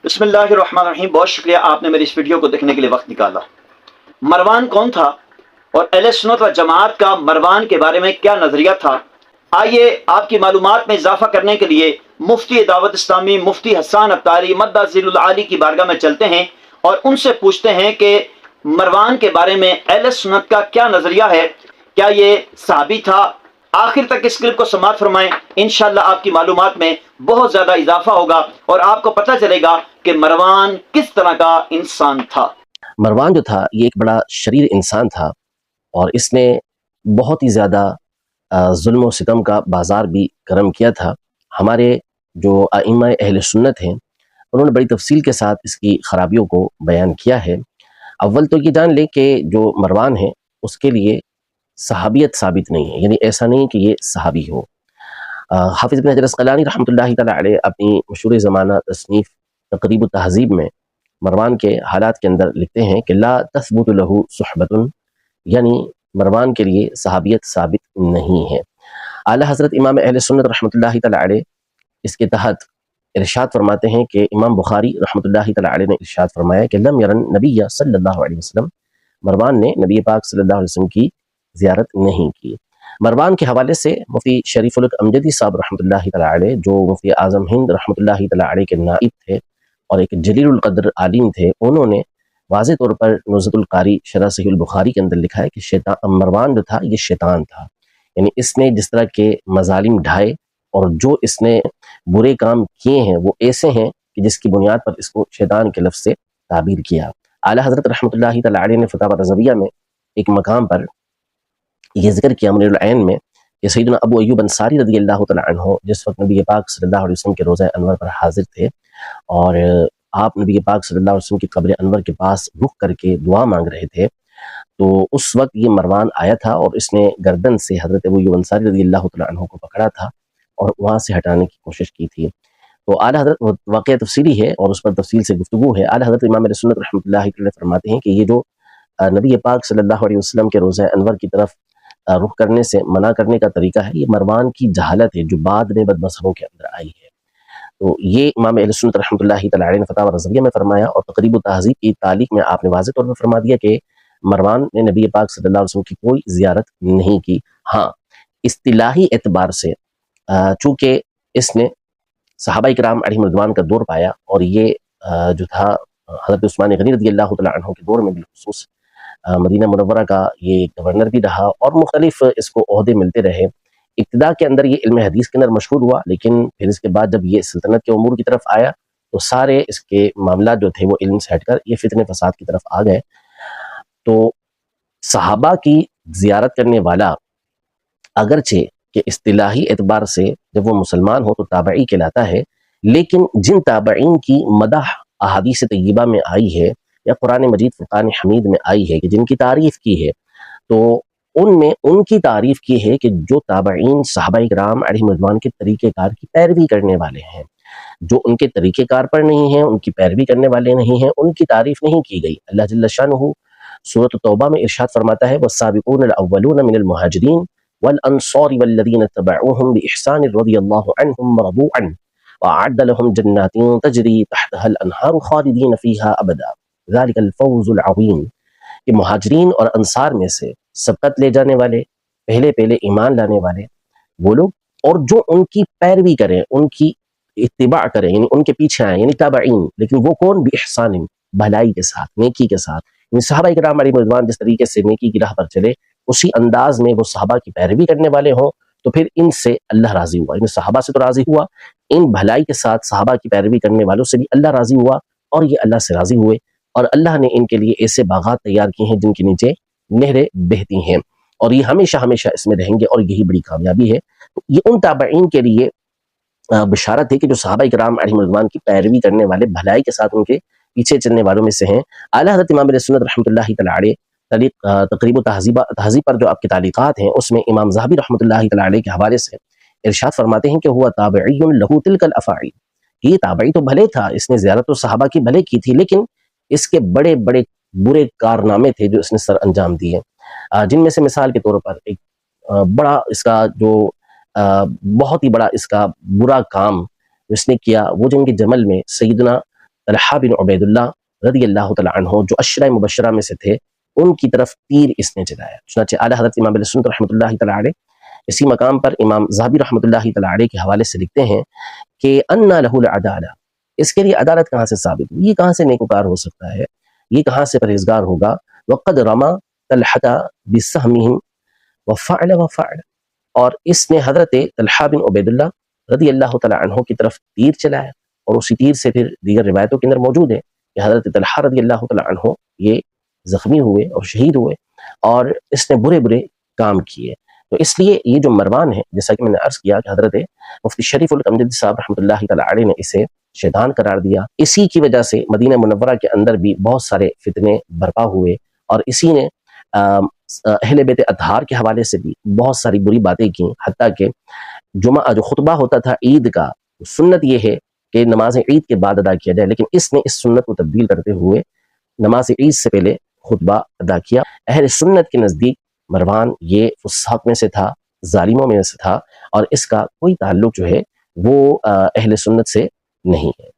बिस्मिल्लाहिर्रहमानिर्रहीम। बहुत शुक्रिया आपने मेरी इस वीडियो को देखने के लिए वक्त निकाला। मरवान कौन था और अहले सुन्नत व जमात का मरवान के बारे में क्या नजरिया था, आइए आपकी मालूमात में इजाफा करने के लिए मुफ्ती दावत इस्लामी मुफ्ती हसन अत्तारी मद्दाज़िलुल आली की बारगाह में चलते हैं और उनसे पूछते हैं कि मरवान के बारे में अहले सुन्नत का क्या नजरिया है, क्या ये सहाबी था। आखिर तक इस क्लिप को समाप्त फरमाएं, इंशाअल्लाह आपकी मालूमात में बहुत ज्यादा इजाफा होगा और आपको पता चलेगा कि मरवान किस तरह का इंसान था। मरवान जो था ये एक बड़ा शरीर इंसान था और इसने बहुत ही ज़्यादा जुल्म व सितम का बाज़ार भी गर्म किया था। हमारे जो आइम्मा अहले सुन्नत हैं उन्होंने बड़ी तफसील के साथ इसकी ख़राबियों को बयान किया है। अव्वल तो ये जान लें कि जो मरवान है उसके लिए सहाबियत साबित नहीं है, यानी ऐसा नहीं कि ये सहाबी हो। हाफिज़ इब्न हजर अस्क़लानी रहमतुल्लाहि तआला अलैह अपनी मशहूर ज़माना तसनीफ़ तक़रीब तहज़ीब में मरवान के हालात के अंदर लिखते हैं कि ला तस्बुतु लहू सुहबतुन, यानी मरवान के लिए सहाबियत साबित नहीं है। आला हज़रत इमाम अहले सुन्नत रहमतुल्लाहि तआला अलैह इसके तहत इरशाद फरमाते हैं कि इमाम बुखारी रहमतुल्लाहि तआला अलैह ने इरशाद फरमाया कि लम यरन नबिय्य सल्लल्लाहु अलैहि वसल्लम, मरवान ने नबी पाक सल्लल्लाहु अलैहि वसल्लम की ज़ियारत नहीं की। मरवान के हवाले से मुफ्ती शरीफुल हक अमजदी साहब रहमतुल्लाहि तआला अलैह, जो मुफ्ती आज़म हिंद रहमतुल्लाहि तआला अलैह के नाइब थे और एक जलीलुल क़द्र आलिम थे, उन्होंने वाज़े तौर पर नुज़हतुल क़ारी शरह सहीहुल बुखारी के अंदर लिखा है कि शैतान मरवान जो था ये शैतान था, यानी इसने जिस तरह के मज़ालिम ढाए और जो इसने बुरे काम किए हैं वो ऐसे हैं कि जिसकी बुनियाद पर इसको शैतान के लफ्ज़ से ताबीर किया। आला हज़रत रहमतुल्लाहि तआला अलैह ने फ़तवा रज़विया में एक मकाम पर ये ज़िक्र किया मुनीरुल ऐन में कि सैयदना अबू अय्यूब अंसारी रज़ियल्लाहु तआला अन्हु जिस वक्त नबी पाक सल्लल्लाहु अलैहि वसल्लम के रोज़ा अनवर पर हाजिर थे और आप नबी पाक सल्लल्लाहु अलैहि वसल्लम की कब्र अनवर के पास रुक करके दुआ मांग रहे थे, तो उस वक्त ये मरवान आया था और इसने गर्दन से हज़रत अबू अय्यूब अंसारी रज़ियल्लाहु तआला अन्हु को पकड़ा था और वहाँ से हटाने की कोशिश की थी। तो आला हज़रत वाक़या तफ़सीली है और उस पर तफ़सील से गुफ्तगू है। आला हज़रत इमाम अहले सुन्नत रहमतुल्लाहि अलैह फरमाते हैं कि ये जो नबी पाक सल्लल्लाहु अलैहि वसल्लम के रोज़ा अनवर की तरफ रुख करने से मना करने का तरीका है, ये मरवान की जहालत है जो बाद में बदमज़हबों के अंदर आई है। तो ये इमाम अहले सुन्नत रहमतुल्लाहि तआला अलैह ने फ़तवा रज़विया में फरमाया और तक़रीब तहज़ीब की तालीक़ में आपने वाज़ेह तौर पर फरमा दिया कि मरवान ने नबी पाक सल्लल्लाहु अलैहि वसल्लम की कोई ज़ियारत नहीं की। हाँ, इस्तिलाही एतबार से चूँकि इसने सहाबा इकराम अलैहिम रिज़वान का दौर पाया और ये जो था हज़रत उस्मान गनी रज़ियल्लाहु तआला अन्हु के दौर में बिलख़ुसूस मदीना मुनव्वरा का ये गवर्नर भी रहा और मुख्तलिफ इसको ओहदे मिलते रहे। इब्तिदा के अंदर ये इल्म हदीस के अंदर मशहूर हुआ, लेकिन फिर इसके बाद जब ये सल्तनत के उमूर की तरफ आया तो सारे इसके मामला जो थे वो इल्म से हटकर ये फितने फसाद की तरफ आ गए। तो सहाबा की ज़ियारत करने वाला अगरचे कि इस्तिलाही एतबार से जब वो मुसलमान हो तो ताबई कहलाता है, लेकिन जिन ताबईन की मदह अहादीस तय्यबा में आई है या कुरान मजीद फुरकान हमीद में आई है कि जिनकी तारीफ़ की है, तो उनमें उनकी तारीफ़ की है कि जो ताबईन सहाबा इकराम अलैहिम रिज़वान के तरीक़ेकार की पैरवी करने वाले हैं। जो उनके तरीक़ेकार पर नहीं हैं, उनकी पैरवी करने वाले नहीं हैं, उनकी तारीफ़ नहीं की गई। अल्लाह जल्ल शानुहु सूरत तौबा में इरशाद फरमाता है वस्साबिकूनल अव्वलून मिनल मुहाजिरीन वल अंसार वल्लज़ीना तबअूहुम बिइहसान रज़ियल्लाहु अन्हुम व रदू अन्हु व अअद्द लहुम जन्नातिन तजरी तहतहल अनहारु खालिदीन फ़ीहा अबदा ज़ालिकल फ़ौज़ुल अज़ीम। कि मुहाजिरीन और अंसार में से सबकत ले जाने वाले, पहले पहले ईमान लाने वाले वो लोग और जो उनकी पैरवी करें, उनकी इत्तिबा करें, यानी उनके पीछे आए, यानी ताबईन, लेकिन वो कौन, बिइहसान, भलाई के साथ, नेकी के साथ। यानी सहाबा इकराम अलैहिम रिज़वान जिस तरीके से नेकी की राह पर चले उसी अंदाज में वो सहाबा की पैरवी करने वाले हों तो फिर इनसे अल्लाह राज़ी हुआ। इन सहाबा से तो राज़ी हुआ, इन भलाई के साथ सहाबा की पैरवी करने वालों से भी अल्लाह राज़ी हुआ और ये अल्लाह से राज़ी हुए और अल्लाह ने इनके लिए ऐसे बागात तैयार किए हैं जिनके नीचे नहरें बहती हैं और ये हमेशा हमेशा इसमें रहेंगे और यही बड़ी कामयाबी है। तो ये उन ताबईन के लिए बशारत है कि जो सहाबा इकराम अलैहिम रिज़वान की पैरवी करने वाले, भलाई के साथ उनके पीछे चलने वालों में से हैं। आला हज़रत इमाम अहले सुन्नत रहमतुल्लाहि तआला अलैह तक़रीब तहज़ीब पर जो आपके तालीक़ात हैं उसमें इमाम ज़हबी रहमतुल्लाहि तआला अलैह के हवाले से इरशाद फरमाते हैं कि हुआ ताबईयुन लहू तिलकल अफ़ाइल, ये ताबई तो भले था, इसने ज़ियारत तो सहाबा की भले की थी, लेकिन इसके बड़े बड़े बुरे कारनामे थे जो इसने सर अंजाम दिए, जिनमें से मिसाल के तौर पर एक बड़ा इसका जो बहुत ही बड़ा इसका बुरा काम इसने किया वो जंग जमल में सैयदना طلحہ بن عبیداللہ رضی اللہ تعالیٰ عنہ جو عشرہ مبشرہ میں سے تھے، ان کی طرف تیر اس نے چلایا۔ چنانچہ اعلیٰ حضرت امام اہل سنت رحمۃ اللہ تعالیٰ علیہ اسی مقام پر امام ذہبی رحمۃ اللہ تعالیٰ علیہ کے حوالے سے لکھتے ہیں کہ انا لہ العدالہ، اس کے لیے عدالت کہاں سے ثابت ہوئی، یہ کہاں سے نیکوکار ہو سکتا ہے، یہ کہاں سے پرہیزگار ہوگا؟ وقد رما طلحہ بسہمہم وفعل وفعل، اور اس نے حضرت طلحہ بن عبیداللہ رضی اللہ تعالیٰ عنہ کی طرف تیر چلایا، اور اسی تیر سے پھر دیگر روایتوں کے اندر موجود ہے کہ حضرت طلحہ رضی اللہ تعالیٰ عنہ یہ زخمی ہوئے اور شہید ہوئے، اور اس نے برے برے کام کیے۔ تو اس لیے یہ جو مروان ہے، جیسا کہ میں نے عرض کیا کہ حضرت مفتی شریف الامجد صاحب رحمۃ اللہ تعالیٰ علیہ نے اسے شیطان قرار دیا، اسی کی وجہ سے مدینہ منورہ کے اندر بھی بہت سارے فتنے برپا ہوئے، اور اسی نے اہل بیت اطہار کے حوالے سے بھی بہت ساری بری باتیں کی، حتیٰ کہ جمعہ جو خطبہ ہوتا تھا عید کا، سنت یہ ہے کہ نماز عید کے بعد ادا کیا جائے، لیکن اس نے اس سنت کو تبدیل کرتے ہوئے نماز عید سے پہلے خطبہ ادا کیا۔ اہل سنت کے نزدیک مروان یہ فساق میں سے تھا، ظالموں میں سے تھا، اور اس کا کوئی تعلق جو ہے وہ اہل سنت سے نہیں ہے۔